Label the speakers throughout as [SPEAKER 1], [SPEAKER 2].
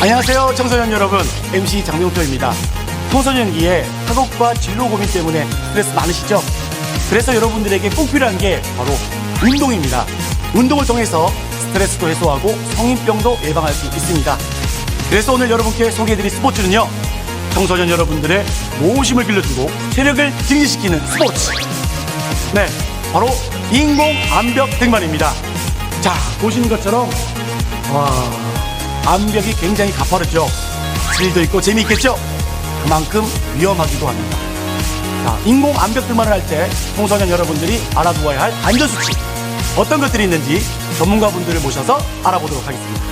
[SPEAKER 1] 안녕하세요 청소년 여러분, MC 장명표입니다. 청소년기에 학업과 진로 고민 때문에 스트레스 많으시죠? 그래서 여러분들에게 꼭 필요한 게 바로 운동입니다. 운동을 통해서 스트레스도 해소하고 성인병도 예방할 수 있습니다. 그래서 오늘 여러분께 소개해드릴 스포츠는요, 청소년 여러분들의 모심을 길러주고 체력을 증진시키는 스포츠, 네, 바로 인공 암벽 등반입니다. 자, 보시는 것처럼 와, 암벽이 굉장히 가파르죠. 스릴도 있고 재미있겠죠? 그만큼 위험하기도 합니다. 자, 인공 암벽 등반을 할 때 청소년 여러분들이 알아두어야 할 안전수칙, 어떤 것들이 있는지 전문가분들을 모셔서 알아보도록 하겠습니다.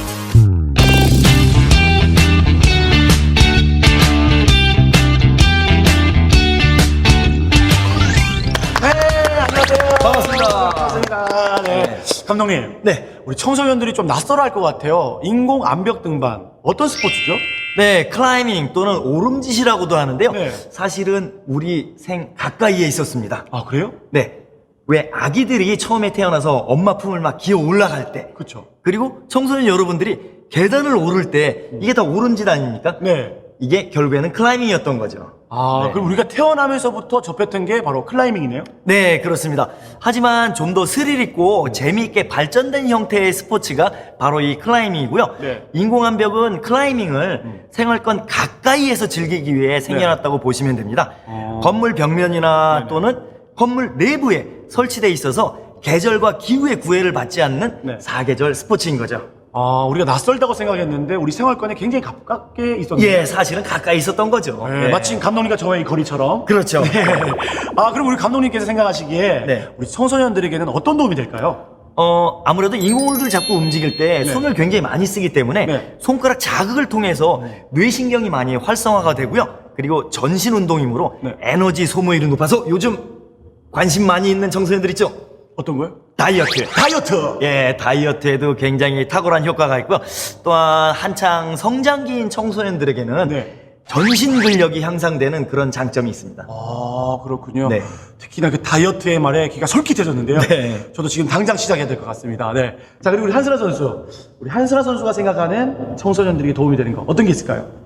[SPEAKER 1] 반갑습니다. 네. 감독님.
[SPEAKER 2] 네.
[SPEAKER 1] 우리 청소년들이 좀 낯설어 할 것 같아요. 인공 암벽 등반. 어떤 스포츠죠?
[SPEAKER 2] 네, 클라이밍 또는 오름짓이라고도 하는데요.
[SPEAKER 1] 네.
[SPEAKER 2] 사실은 우리 생 가까이에 있었습니다.
[SPEAKER 1] 아, 그래요?
[SPEAKER 2] 네. 왜 아기들이 처음에 태어나서 엄마 품을 막 기어 올라갈 때,
[SPEAKER 1] 그쵸.
[SPEAKER 2] 그리고 청소년 여러분들이 계단을 오를 때 이게 다 오름짓 아닙니까?
[SPEAKER 1] 네.
[SPEAKER 2] 이게 결국에는 클라이밍이었던 거죠.
[SPEAKER 1] 아,
[SPEAKER 2] 네.
[SPEAKER 1] 그럼 우리가 태어나면서부터 접했던 게 바로 클라이밍이네요?
[SPEAKER 2] 네, 그렇습니다. 하지만 좀 더 스릴 있고 재미있게 발전된 형태의 스포츠가 바로 이 클라이밍이고요.
[SPEAKER 1] 네.
[SPEAKER 2] 인공암벽은 클라이밍을 생활권 가까이에서 즐기기 위해 생겨났다고 보시면 됩니다. 건물 벽면이나
[SPEAKER 1] 네네.
[SPEAKER 2] 또는 건물 내부에 설치되어 있어서 계절과 기후의 구애를 받지 않는
[SPEAKER 1] 네.
[SPEAKER 2] 사계절 스포츠인 거죠.
[SPEAKER 1] 아, 우리가 낯설다고 생각했는데 우리 생활권에 굉장히 가깝게 있었네요.
[SPEAKER 2] 예, 사실은 가까이 있었던 거죠.
[SPEAKER 1] 네,
[SPEAKER 2] 네.
[SPEAKER 1] 마침 감독님과 저의 거리처럼.
[SPEAKER 2] 그렇죠.
[SPEAKER 1] 네. 아, 그럼 우리 감독님께서 생각하시기에
[SPEAKER 2] 네.
[SPEAKER 1] 우리 청소년들에게는 어떤 도움이 될까요?
[SPEAKER 2] 아무래도 인공호흡을 자꾸 움직일 때
[SPEAKER 1] 네.
[SPEAKER 2] 손을 굉장히 많이 쓰기 때문에
[SPEAKER 1] 네.
[SPEAKER 2] 손가락 자극을 통해서 뇌신경이 많이 활성화가 되고요. 그리고 전신 운동이므로
[SPEAKER 1] 네.
[SPEAKER 2] 에너지 소모율이 높아서 요즘 관심 많이 있는 청소년들 있죠?
[SPEAKER 1] 어떤 거요?
[SPEAKER 2] 다이어트.
[SPEAKER 1] 다이어트!
[SPEAKER 2] 예, 다이어트에도 굉장히 탁월한 효과가 있고요. 또한 한창 성장기인 청소년들에게는
[SPEAKER 1] 네.
[SPEAKER 2] 전신 근력이 향상되는 그런 장점이 있습니다.
[SPEAKER 1] 아, 그렇군요.
[SPEAKER 2] 네.
[SPEAKER 1] 특히나 그 다이어트의 말에 귀가 솔깃해졌는데요.
[SPEAKER 2] 네.
[SPEAKER 1] 저도 지금 당장 시작해야 될 것 같습니다. 네. 자, 그리고 우리 한슬아 선수. 우리 한슬아 선수가 생각하는 청소년들에게 도움이 되는 거 어떤 게 있을까요?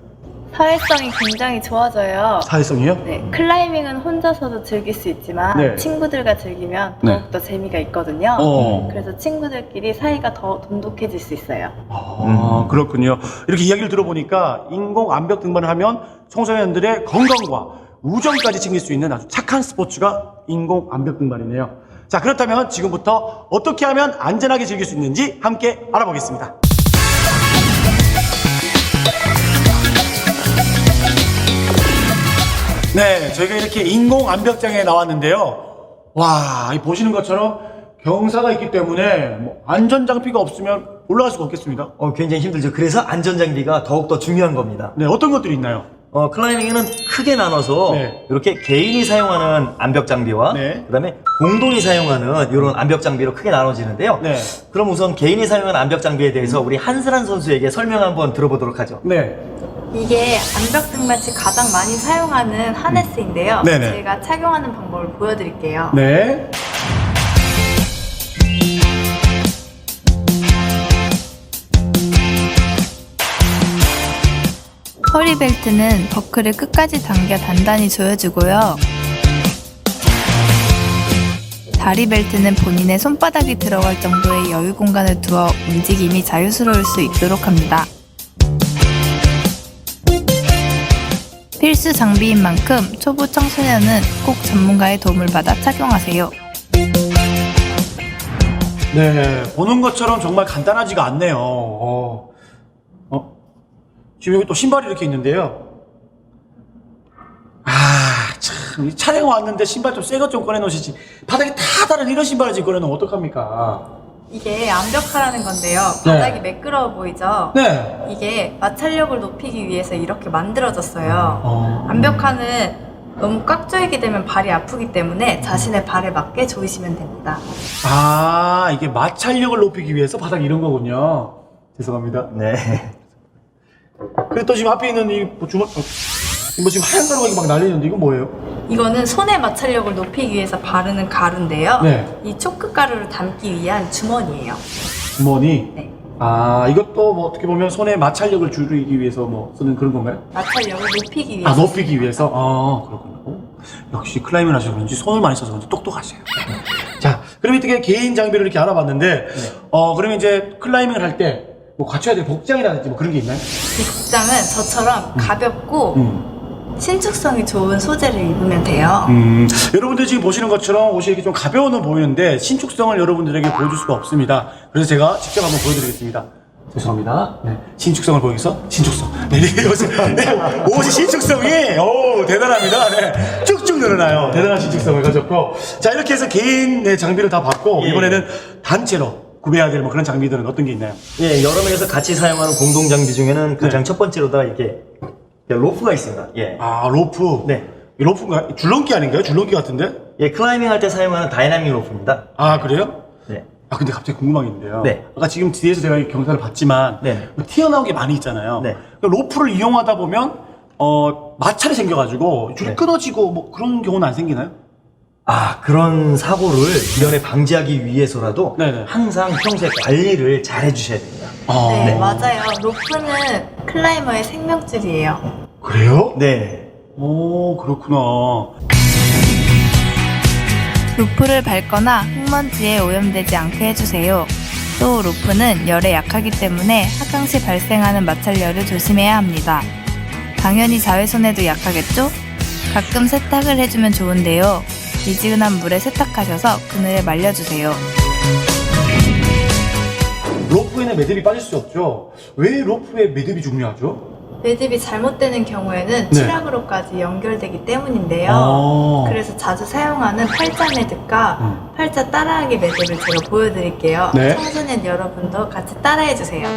[SPEAKER 3] 사회성이 굉장히 좋아져요.
[SPEAKER 1] 사회성이요?
[SPEAKER 3] 네, 클라이밍은 혼자서도 즐길 수 있지만
[SPEAKER 1] 네.
[SPEAKER 3] 친구들과 즐기면
[SPEAKER 1] 네.
[SPEAKER 3] 더욱더 재미가 있거든요.
[SPEAKER 1] 어.
[SPEAKER 3] 그래서 친구들끼리 사이가 더 돈독해질 수 있어요.
[SPEAKER 1] 아, 그렇군요. 이렇게 이야기를 들어보니까 인공 암벽 등반을 하면 청소년들의 건강과 우정까지 챙길 수 있는 아주 착한 스포츠가 인공 암벽 등반이네요. 자, 그렇다면 지금부터 어떻게 하면 안전하게 즐길 수 있는지 함께 알아보겠습니다. 네, 저희가 이렇게 인공 암벽장에 나왔는데요. 와, 이 보시는 것처럼 경사가 있기 때문에 뭐 안전장비가 없으면 올라갈 수가 없겠습니다.
[SPEAKER 2] 굉장히 힘들죠. 그래서 안전장비가 더욱더 중요한 겁니다.
[SPEAKER 1] 네, 어떤 것들이 있나요?
[SPEAKER 2] 클라이밍에는 크게 나눠서
[SPEAKER 1] 네.
[SPEAKER 2] 이렇게 개인이 사용하는 암벽 장비와
[SPEAKER 1] 네.
[SPEAKER 2] 그다음에 공동이 사용하는 이런 암벽 장비로 크게 나눠지는데요.
[SPEAKER 1] 네.
[SPEAKER 2] 그럼 우선 개인이 사용하는 암벽 장비에 대해서 우리 한슬한 선수에게 설명 한번 들어보도록 하죠.
[SPEAKER 1] 네.
[SPEAKER 3] 이게 암벽 등반 시 가장 많이 사용하는 하네스인데요.
[SPEAKER 1] 네네.
[SPEAKER 3] 제가 착용하는 방법을 보여드릴게요.
[SPEAKER 1] 네.
[SPEAKER 3] 허리벨트는 버클을 끝까지 당겨 단단히 조여주고요. 다리벨트는 본인의 손바닥이 들어갈 정도의 여유 공간을 두어 움직임이 자유스러울 수 있도록 합니다. 필수 장비인 만큼 초보 청소년은 꼭 전문가의 도움을 받아 착용하세요.
[SPEAKER 1] 네, 보는 것처럼 정말 간단하지가 않네요. 지금 여기 또 신발이 이렇게 있는데요. 아, 참, 이 촬영 왔는데 신발 좀 새 것 좀 꺼내놓으시지. 바닥에 다 다른 이런 신발을 지금 꺼내놓으면 어떡합니까?
[SPEAKER 3] 이게 암벽화라는 건데요.
[SPEAKER 1] 네.
[SPEAKER 3] 바닥이 매끄러워 보이죠?
[SPEAKER 1] 네.
[SPEAKER 3] 이게 마찰력을 높이기 위해서 이렇게 만들어졌어요. 암벽화는 너무 꽉 조이게 되면 발이 아프기 때문에 자신의 발에 맞게 조이시면 됩니다.
[SPEAKER 1] 아, 이게 마찰력을 높이기 위해서 바닥이 이런 거군요. 죄송합니다.
[SPEAKER 2] 네.
[SPEAKER 1] 그리고 또 지금 앞에 있는 이 뭐 주먹, 뭐 지금 하얀 가루가 막 날리는데 이건 뭐예요?
[SPEAKER 3] 이거는 손의 마찰력을 높이기 위해서 바르는 가루인데요.
[SPEAKER 1] 네.
[SPEAKER 3] 이 초크 가루를 담기 위한 주머니예요.
[SPEAKER 1] 주머니.
[SPEAKER 3] 네.
[SPEAKER 1] 아, 이것도 뭐 어떻게 보면 손의 마찰력을 줄이기 위해서 뭐 쓰는 그런 건가요?
[SPEAKER 3] 마찰력을 높이기 위해서.
[SPEAKER 1] 아, 높이기 위해서? 아, 그렇군요. 역시 클라이밍을 하셔서 그런지 손을 많이 써서 그런지 똑똑하세요. 자, 그럼 이렇게 개인 장비를 이렇게 알아봤는데, 그러면 이제 클라이밍을 할 때 뭐 갖춰야 될 복장이라든지 뭐 그런 게 있나요?
[SPEAKER 3] 복장은 저처럼 가볍고 신축성이 좋은 소재를 입으면 돼요.
[SPEAKER 1] 여러분들 지금 보시는 것처럼 옷이 이렇게 좀 가벼워 보이는데 신축성을 여러분들에게 보여줄 수가 없습니다. 그래서 제가 직접 한번 보여드리겠습니다. 죄송합니다. 네. 신축성을 보기 위해서 신축성. 네, 이렇게 옷이, 네. 옷이 신축성이 대단합니다. 네. 쭉쭉 늘어나요. 대단한 신축성을 가졌고, 자 이렇게 해서 개인 네, 장비를 다 봤고 이번에는 단체로 구매해야 될 뭐 그런 장비들은 어떤 게 있나요?
[SPEAKER 2] 예, 여러 명에서 같이 사용하는 공동 장비 중에는 가장 첫 번째로다 이렇게 로프가 있습니다. 예.
[SPEAKER 1] 아 로프.
[SPEAKER 2] 네.
[SPEAKER 1] 이 로프가 줄넘기 아닌가요? 줄넘기 같은데?
[SPEAKER 2] 예, 클라이밍 할 때 사용하는 다이나믹 로프입니다.
[SPEAKER 1] 아 그래요?
[SPEAKER 2] 네.
[SPEAKER 1] 아 근데 갑자기 궁금한 게 있는데요.
[SPEAKER 2] 네.
[SPEAKER 1] 아까 지금 뒤에서 제가 이 경사를 봤지만
[SPEAKER 2] 네.
[SPEAKER 1] 뭐 튀어나온 게 많이 있잖아요.
[SPEAKER 2] 네.
[SPEAKER 1] 로프를 이용하다 보면 마찰이 생겨가지고 줄이
[SPEAKER 2] 네.
[SPEAKER 1] 끊어지고 뭐 그런 경우는 안 생기나요?
[SPEAKER 2] 아, 그런 사고를 미연에 방지하기 위해서라도
[SPEAKER 1] 네네.
[SPEAKER 2] 항상 평소에 관리를 잘 해주셔야 됩니다.
[SPEAKER 1] 아
[SPEAKER 3] 네, 맞아요. 로프는 클라이머의 생명줄이에요.
[SPEAKER 1] 그래요?
[SPEAKER 2] 네.
[SPEAKER 1] 오 그렇구나.
[SPEAKER 3] 로프를 밟거나 흙먼지에 오염되지 않게 해주세요. 또 로프는 열에 약하기 때문에 하강 시 발생하는 마찰열을 조심해야 합니다. 당연히 자외선에도 약하겠죠? 가끔 세탁을 해주면 좋은데요. 미지근한 물에 세탁하셔서 그늘에 말려주세요.
[SPEAKER 1] 로프에는 매듭이 빠질 수 없죠. 왜 로프에 매듭이 중요하죠?
[SPEAKER 3] 매듭이 잘못되는 경우에는
[SPEAKER 1] 네.
[SPEAKER 3] 추락으로까지 연결되기 때문인데요.
[SPEAKER 1] 아.
[SPEAKER 3] 그래서 자주 사용하는 팔자 매듭과 팔자 따라하기 매듭을 제가 보여드릴게요.
[SPEAKER 1] 네.
[SPEAKER 3] 청소년 여러분도 같이 따라해주세요.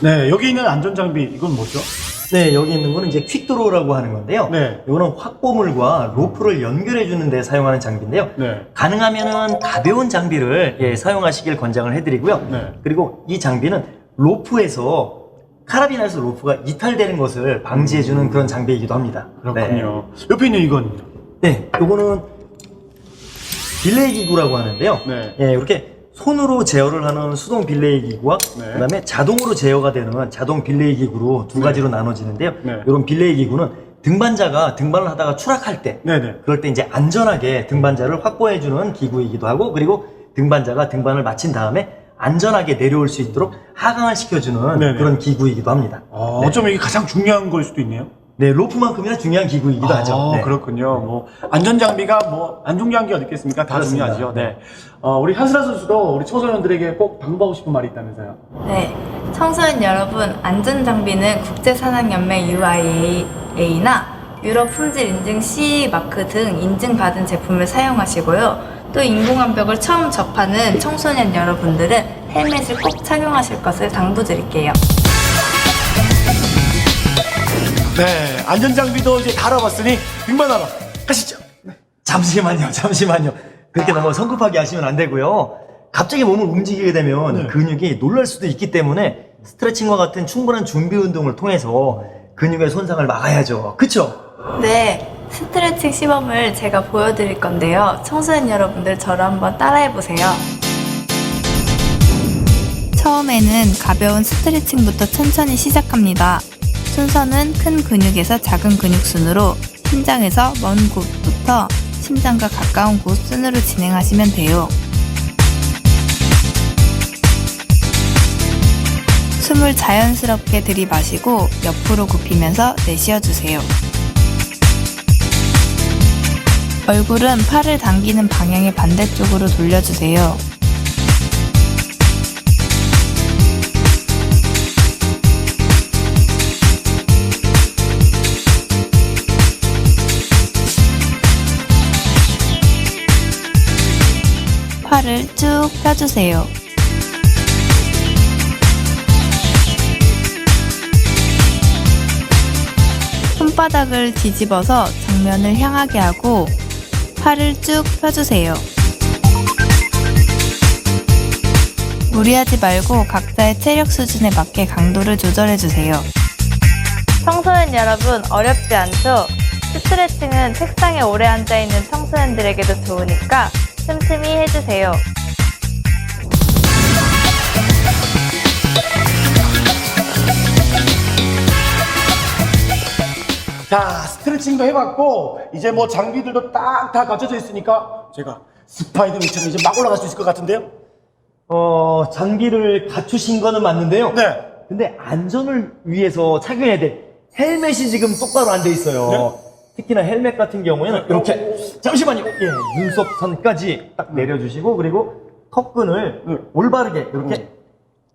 [SPEAKER 1] 네 여기 있는 안전장비 이건 뭐죠?
[SPEAKER 2] 네, 여기 있는 거는 이제 퀵드로우라고 하는 건데요.
[SPEAKER 1] 네.
[SPEAKER 2] 이거는 확보물과 로프를 연결해 주는 데 사용하는 장비인데요.
[SPEAKER 1] 네.
[SPEAKER 2] 가능하면은 가벼운 장비를 사용하시길 권장을 해드리고요.
[SPEAKER 1] 네.
[SPEAKER 2] 그리고 이 장비는 로프에서 카라빈에서 로프가 이탈되는 것을 방지해주는 그런 장비이기도 합니다.
[SPEAKER 1] 그렇군요. 옆에 있는 이건
[SPEAKER 2] 네, 요거는 빌레이 기구라고 하는데요.
[SPEAKER 1] 네.
[SPEAKER 2] 예, 이렇게 손으로 제어를 하는 수동 빌레이 기구와
[SPEAKER 1] 네.
[SPEAKER 2] 그다음에 자동으로 제어가 되는 자동 빌레이 기구로 두 가지로 나눠지는데요.
[SPEAKER 1] 네.
[SPEAKER 2] 이런 빌레이 기구는 등반자가 등반을 하다가 추락할 때
[SPEAKER 1] 네네.
[SPEAKER 2] 그럴 때 이제 안전하게 등반자를 확보해주는 기구이기도 하고, 그리고 등반자가 등반을 마친 다음에 안전하게 내려올 수 있도록 하강을 시켜주는
[SPEAKER 1] 네네.
[SPEAKER 2] 그런 기구이기도 합니다. 네.
[SPEAKER 1] 어쩌면 이게 가장 중요한 걸 수도 있네요.
[SPEAKER 2] 네, 로프만큼이나 중요한 기구이기도 하죠. 네.
[SPEAKER 1] 그렇군요. 뭐 안전장비가 뭐 안 중요한 게 어디 있겠습니까? 다
[SPEAKER 2] 그렇습니다.
[SPEAKER 1] 중요하죠. 네. 우리 한슬아 선수도 우리 청소년들에게 꼭 당부하고 싶은 말이 있다면서요?
[SPEAKER 3] 네, 청소년 여러분, 안전장비는 국제산악연맹 UIA나 유럽 품질 인증 CE 마크 등 인증받은 제품을 사용하시고요. 또 인공암벽을 처음 접하는 청소년 여러분들은 헬멧을 꼭 착용하실 것을 당부드릴게요.
[SPEAKER 1] 네. 안전장비도 이제 다 알아봤으니 등반하러 가시죠.
[SPEAKER 2] 잠시만요. 그렇게 너무 성급하게 하시면 안 되고요. 갑자기 몸을 움직이게 되면
[SPEAKER 1] 네.
[SPEAKER 2] 근육이 놀랄 수도 있기 때문에 스트레칭과 같은 충분한 준비 운동을 통해서 근육의 손상을 막아야죠. 그쵸?
[SPEAKER 3] 네, 스트레칭 시범을 제가 보여드릴 건데요. 청소년 여러분들 저를 한번 따라해보세요. 처음에는 가벼운 스트레칭부터 천천히 시작합니다. 순서는 큰 근육에서 작은 근육 순으로 심장에서 먼 곳부터 심장과 가까운 곳 순으로 진행하시면 돼요. 숨을 자연스럽게 들이마시고 옆으로 굽히면서 내쉬어주세요. 얼굴은 팔을 당기는 방향의 반대쪽으로 돌려주세요. 팔을 쭉 펴주세요. 손바닥을 뒤집어서 정면을 향하게 하고 팔을 쭉 펴주세요. 무리하지 말고 각자의 체력 수준에 맞게 강도를 조절해주세요. 청소년 여러분, 어렵지 않죠? 스트레칭은 책상에 오래 앉아있는 청소년들에게도 좋으니까 틈틈이 해주세요.
[SPEAKER 1] 자, 스트레칭도 해봤고 이제 뭐 장비들도 딱 다 갖춰져 있으니까 제가 스파이더맨처럼 이제 막 올라갈 수 있을 것 같은데요?
[SPEAKER 2] 장비를 갖추신 거는 맞는데요.
[SPEAKER 1] 네.
[SPEAKER 2] 근데 안전을 위해서 착용해야 될 헬멧이 지금 똑바로 안 돼 있어요.
[SPEAKER 1] 네.
[SPEAKER 2] 특히나 헬멧 같은 경우에는 이렇게 잠시만요. 예, 눈썹선까지 딱 내려주시고 그리고 턱끈을 올바르게 이렇게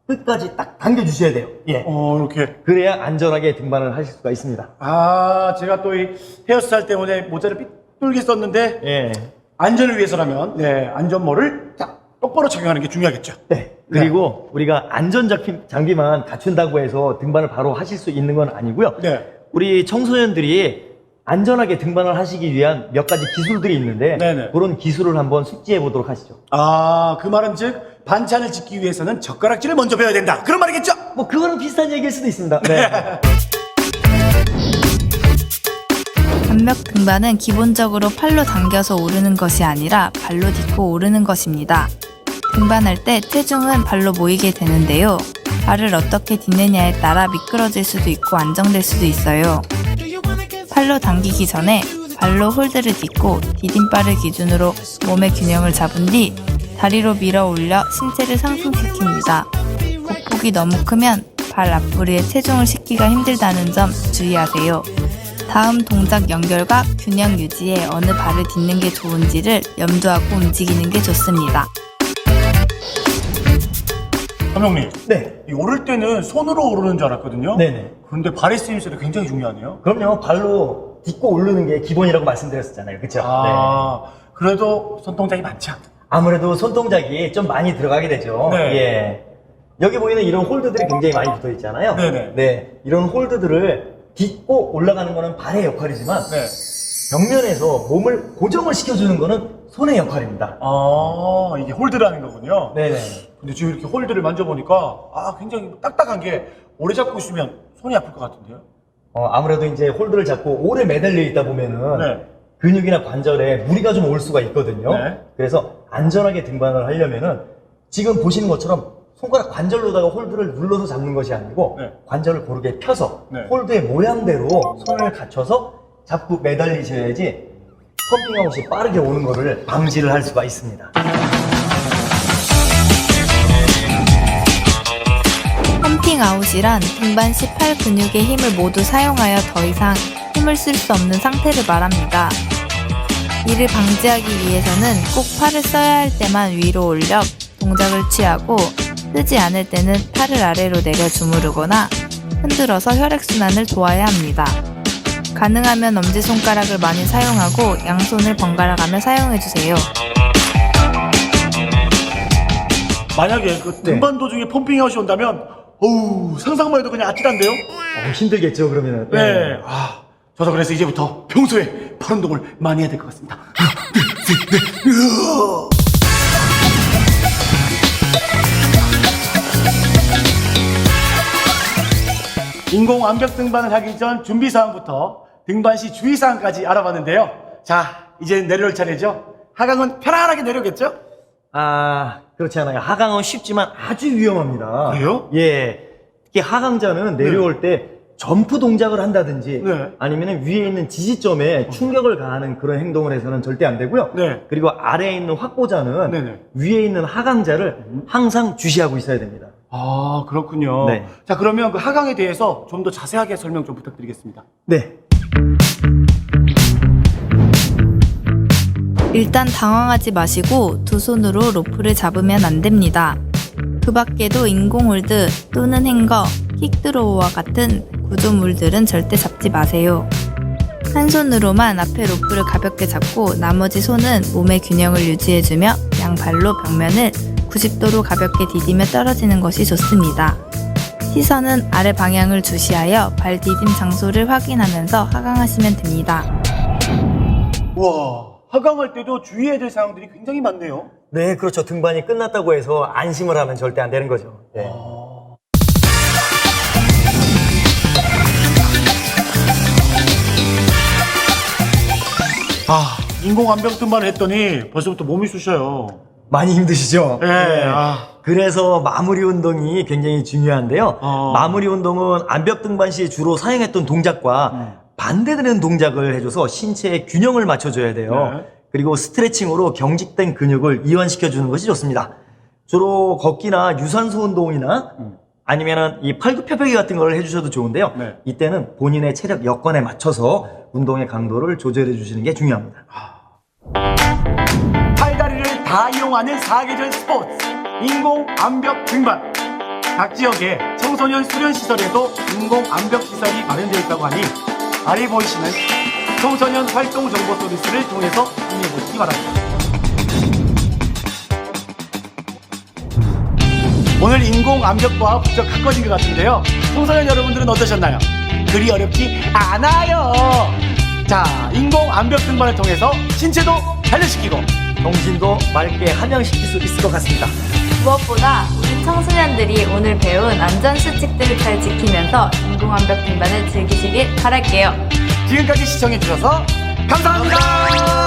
[SPEAKER 2] 끝까지 딱 당겨주셔야 돼요. 예.
[SPEAKER 1] 이렇게.
[SPEAKER 2] 그래야 안전하게 등반을 하실 수가 있습니다.
[SPEAKER 1] 아, 제가 또 이 헤어스타일 때문에 모자를 삐뚤게 썼는데
[SPEAKER 2] 예.
[SPEAKER 1] 안전을 위해서라면 네, 안전모를 딱 똑바로 착용하는 게 중요하겠죠.
[SPEAKER 2] 네. 그리고 우리가 안전 장비만 갖춘다고 해서 등반을 바로 하실 수 있는 건 아니고요.
[SPEAKER 1] 네.
[SPEAKER 2] 우리 청소년들이 안전하게 등반을 하시기 위한 몇 가지 기술들이 있는데
[SPEAKER 1] 네네.
[SPEAKER 2] 그런 기술을 한번 숙지해 보도록 하시죠.
[SPEAKER 1] 아, 그 말은 즉 반찬을 짓기 위해서는 젓가락질을 먼저 배워야 된다. 그런 말이겠죠?
[SPEAKER 2] 뭐 그거는 비슷한 얘기일 수도 있습니다. 네.
[SPEAKER 3] 암벽 등반은 기본적으로 팔로 당겨서 오르는 것이 아니라 발로 딛고 오르는 것입니다. 등반할 때 체중은 발로 모이게 되는데요. 발을 어떻게 딛느냐에 따라 미끄러질 수도 있고 안정될 수도 있어요. 팔로 당기기 전에 발로 홀드를 딛고 디딤발을 기준으로 몸의 균형을 잡은 뒤 다리로 밀어 올려 신체를 상승시킵니다. 복폭이 너무 크면 발 앞구리에 체중을 싣기가 힘들다는 점 주의하세요. 다음 동작 연결과 균형 유지에 어느 발을 딛는 게 좋은지를 염두하고 움직이는 게 좋습니다.
[SPEAKER 1] 함영님,
[SPEAKER 2] 네.
[SPEAKER 1] 이 오를 때는 손으로 오르는 줄 알았거든요.
[SPEAKER 2] 네네.
[SPEAKER 1] 그런데 발의 쓰임새도 굉장히 중요하네요.
[SPEAKER 2] 그럼요. 발로 딛고 오르는 게 기본이라고 말씀드렸었잖아요. 그쵸?
[SPEAKER 1] 아, 그래도 손동작이 많죠.
[SPEAKER 2] 아무래도 손동작이 좀 많이 들어가게 되죠.
[SPEAKER 1] 네.
[SPEAKER 2] 예. 여기 보이는 이런 홀드들이 굉장히 많이 붙어 있잖아요.
[SPEAKER 1] 네네.
[SPEAKER 2] 네. 이런 홀드들을 딛고 올라가는 거는 발의 역할이지만
[SPEAKER 1] 네.
[SPEAKER 2] 벽면에서 몸을 고정을 시켜주는 거는 손의 역할입니다.
[SPEAKER 1] 아, 이게 홀드라는 거군요.
[SPEAKER 2] 네네.
[SPEAKER 1] 근데 지금 이렇게 홀드를 만져보니까 굉장히 딱딱한 게 오래 잡고 있으면 손이 아플 것 같은데요?
[SPEAKER 2] 아무래도 이제 홀드를 잡고 오래 매달려 있다 보면은
[SPEAKER 1] 네.
[SPEAKER 2] 근육이나 관절에 무리가 좀 올 수가 있거든요.
[SPEAKER 1] 네.
[SPEAKER 2] 그래서 안전하게 등반을 하려면은 지금 보시는 것처럼 손가락 관절로다가 홀드를 눌러서 잡는 것이 아니고
[SPEAKER 1] 네.
[SPEAKER 2] 관절을 고르게 펴서
[SPEAKER 1] 네.
[SPEAKER 2] 홀드의 모양대로 손을 갖춰서 잡고 매달리셔야지 펌핑아웃이 빠르게 오는 거를 방지를 할 수가 있습니다.
[SPEAKER 3] 펌핑아웃이란 등반 시 팔 근육의 힘을 모두 사용하여 더 이상 힘을 쓸 수 없는 상태를 말합니다. 이를 방지하기 위해서는 꼭 팔을 써야 할 때만 위로 올려 동작을 취하고 쓰지 않을 때는 팔을 아래로 내려 주무르거나 흔들어서 혈액순환을 도와야 합니다. 가능하면 엄지손가락을 많이 사용하고 양손을 번갈아 가며 사용해주세요.
[SPEAKER 1] 만약에 그 등반 도중에 펌핑아웃이 온다면 어우, 상상만 해도 그냥 아찔한데요?
[SPEAKER 2] 힘들겠죠, 그러면은.
[SPEAKER 1] 네. 저도 그래서 이제부터 평소에 팔 운동을 많이 해야 될 것 같습니다. 인공 암벽 등반을 하기 전 준비사항부터 등반 시 주의사항까지 알아봤는데요. 자, 이제 내려올 차례죠. 하강은 편안하게 내려오겠죠?
[SPEAKER 2] 그렇지 않아요. 하강은 쉽지만 아주 위험합니다.
[SPEAKER 1] 그래요?
[SPEAKER 2] 예. 특히 하강자는 내려올 때 점프 동작을 한다든지
[SPEAKER 1] 네.
[SPEAKER 2] 아니면 위에 있는 지지점에 충격을 가하는 그런 행동을 해서는 절대 안 되고요.
[SPEAKER 1] 네.
[SPEAKER 2] 그리고 아래에 있는 확보자는
[SPEAKER 1] 네네.
[SPEAKER 2] 위에 있는 하강자를 항상 주시하고 있어야 됩니다.
[SPEAKER 1] 아, 그렇군요.
[SPEAKER 2] 네.
[SPEAKER 1] 자, 그러면 그 하강에 대해서 좀 더 자세하게 설명 좀 부탁드리겠습니다.
[SPEAKER 2] 네.
[SPEAKER 3] 일단 당황하지 마시고 두 손으로 로프를 잡으면 안 됩니다. 그 밖에도 인공홀드 또는 행거, 킥드로우와 같은 구조물들은 절대 잡지 마세요. 한 손으로만 앞에 로프를 가볍게 잡고 나머지 손은 몸의 균형을 유지해주며 양발로 벽면을 90도로 가볍게 디디며 떨어지는 것이 좋습니다. 시선은 아래 방향을 주시하여 발 디딤 장소를 확인하면서 하강하시면 됩니다.
[SPEAKER 1] 우와, 하강할 때도 주의해야 될 사항들이 굉장히 많네요.
[SPEAKER 2] 네, 그렇죠. 등반이 끝났다고 해서 안심을 하면 절대 안 되는 거죠. 네.
[SPEAKER 1] 아, 인공 암벽 등반을 했더니 벌써부터 몸이 쑤셔요.
[SPEAKER 2] 많이 힘드시죠?
[SPEAKER 1] 네.
[SPEAKER 2] 그래서 마무리 운동이 굉장히 중요한데요. 마무리 운동은 암벽 등반 시 주로 사용했던 동작과 반대되는 동작을 해줘서 신체의 균형을 맞춰줘야 돼요.
[SPEAKER 1] 네.
[SPEAKER 2] 그리고 스트레칭으로 경직된 근육을 이완시켜주는 것이 좋습니다. 주로 걷기나 유산소 운동이나 아니면은 이 팔굽혀펴기 같은 걸 해주셔도 좋은데요.
[SPEAKER 1] 네.
[SPEAKER 2] 이때는 본인의 체력 여건에 맞춰서 운동의 강도를 조절해 주시는 게 중요합니다.
[SPEAKER 1] 팔다리를 다 이용하는 사계절 스포츠 인공 암벽 등반. 각 지역의 청소년 수련 시설에도 인공 암벽 시설이 마련되어 있다고 하니 아래 보이시는 청소년 활동 정보 서비스를 통해서 확인해 보시기 바랍니다. 오늘 인공 암벽과 부쩍 가까워진 것 같은데요. 청소년 여러분들은 어떠셨나요? 그리 어렵지 않아요. 자, 인공 암벽 등반을 통해서 신체도 단련시키고
[SPEAKER 2] 정신도 맑게 함양시킬 수 있을 것 같습니다.
[SPEAKER 3] 무엇보다 우리 청소년들이 오늘 배운 안전수칙들을 잘 지키면서 인공암벽 등반을 즐기시길 바랄게요.
[SPEAKER 1] 지금까지 시청해주셔서 감사합니다.